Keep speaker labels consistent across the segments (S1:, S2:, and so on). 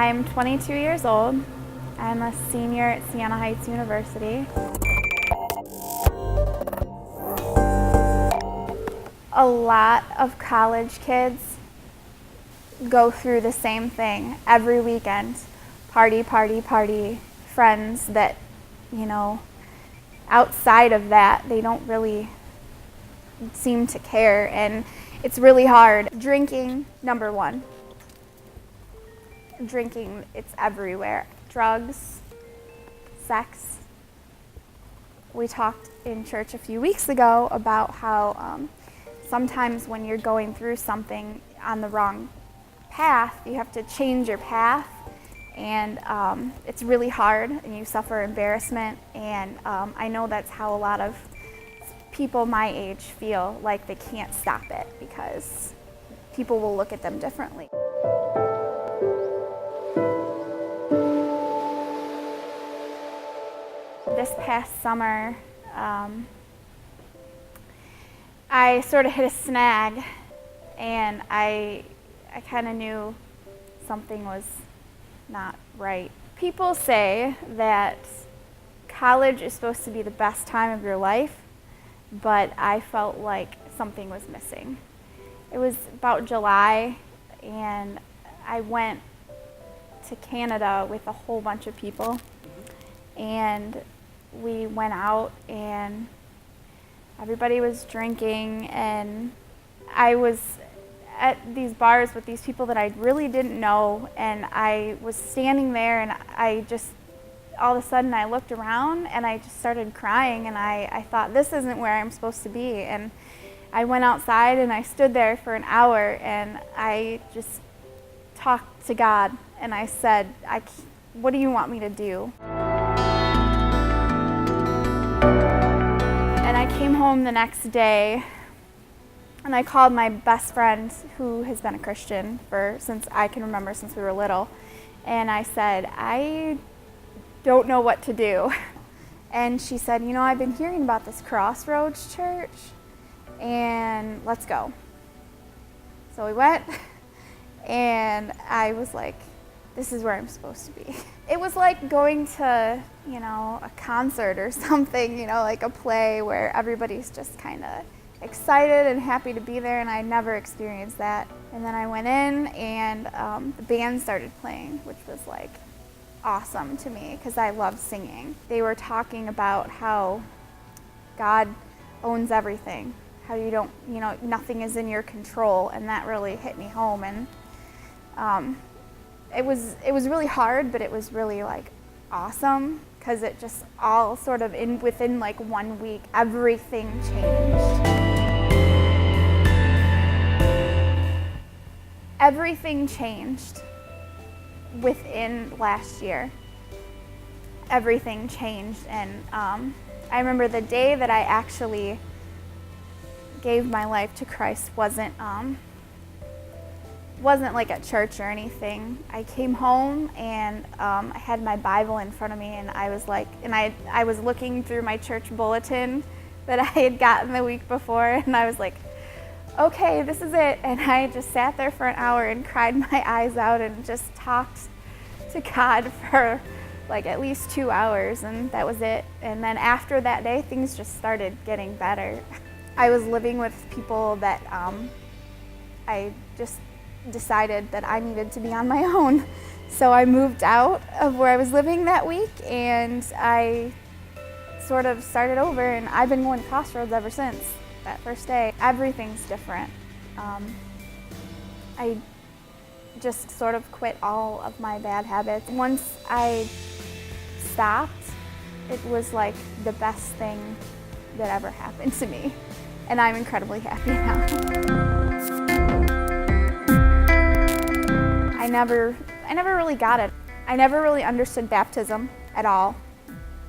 S1: I'm 22 years old. I'm a senior at Siena Heights University. A lot of college kids go through the same thing every weekend. Party, party, party. Friends that, outside of that, they don't really seem to care, and it's really hard. Drinking, number one. Drinking, it's everywhere. Drugs, sex. We talked in church a few weeks ago about how sometimes when you're going through something on the wrong path, you have to change your path, and it's really hard, and you suffer embarrassment, and I know that's how a lot of people my age feel like they can't stop it because people will look at them differently. This past summer, I sort of hit a snag, and I kind of knew something was not right. People say that college is supposed to be the best time of your life, but I felt like something was missing. It was about July, and I went to Canada with a whole bunch of people, and we went out and everybody was drinking, and I was at these bars with these people that I really didn't know, and I was standing there, and I just, all of a sudden I looked around and I just started crying, and I thought, this isn't where I'm supposed to be. And I went outside and I stood there for an hour, and I just talked to God, and I said, what do you want me to do? And I came home the next day, and I called my best friend, who has been a Christian since I can remember, since we were little, and I said, I don't know what to do. And she said, I've been hearing about this Crossroads church, and let's go. So we went, and I was like, this is where I'm supposed to be. It was like going to, a concert or something, like a play where everybody's just kind of excited and happy to be there, and I never experienced that. And then I went in, and the band started playing, which was like awesome to me because I love singing. They were talking about how God owns everything, how you don't, nothing is in your control, and that really hit me home. And it was really hard, but it was really like awesome because it just all sort of within like 1 week, everything changed. Everything changed within last year. Everything changed, and I remember the day that I actually gave my life to Christ wasn't like at church or anything. I came home, and I had my Bible in front of me, and I was like, I was looking through my church bulletin that I had gotten the week before, and I was like, okay, this is it. And I just sat there for an hour and cried my eyes out and just talked to God for like at least 2 hours, and that was it. And then after that day, things just started getting better. I was living with people that I just decided that I needed to be on my own. So I moved out of where I was living that week, and I sort of started over, and I've been going to Crossroads ever since that first day. Everything's different. I just sort of quit all of my bad habits. Once I stopped, it was like the best thing that ever happened to me, and I'm incredibly happy now. I never really got it. I never really understood baptism at all.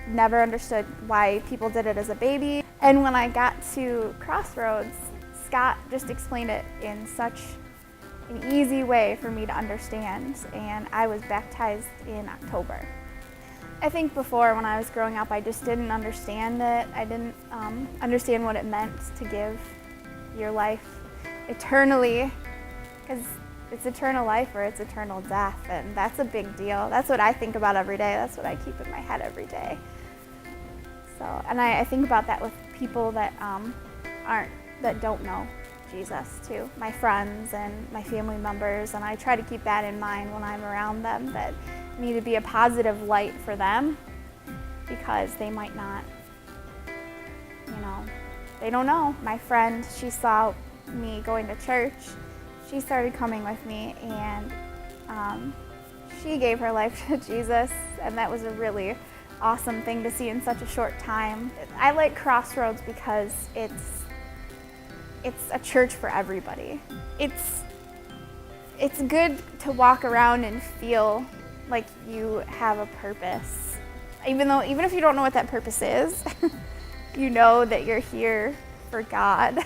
S1: Never understood why people did it as a baby. And when I got to Crossroads, Scott just explained it in such an easy way for me to understand, and I was baptized in October. I think before, when I was growing up, I just didn't understand it. I didn't understand what it meant to give your life eternally, because it's eternal life or it's eternal death, and that's a big deal. That's what I think about every day. That's what I keep in my head every day. So, and I think about that with people that that don't know Jesus too, my friends and my family members, and I try to keep that in mind when I'm around them, that I need to be a positive light for them, because they might not, they don't know. My friend, she saw me going to church. She started coming with me, and she gave her life to Jesus, and that was a really awesome thing to see in such a short time. I like Crossroads because it's a church for everybody. It's good to walk around and feel like you have a purpose. Even if you don't know what that purpose is, you know that you're here for God.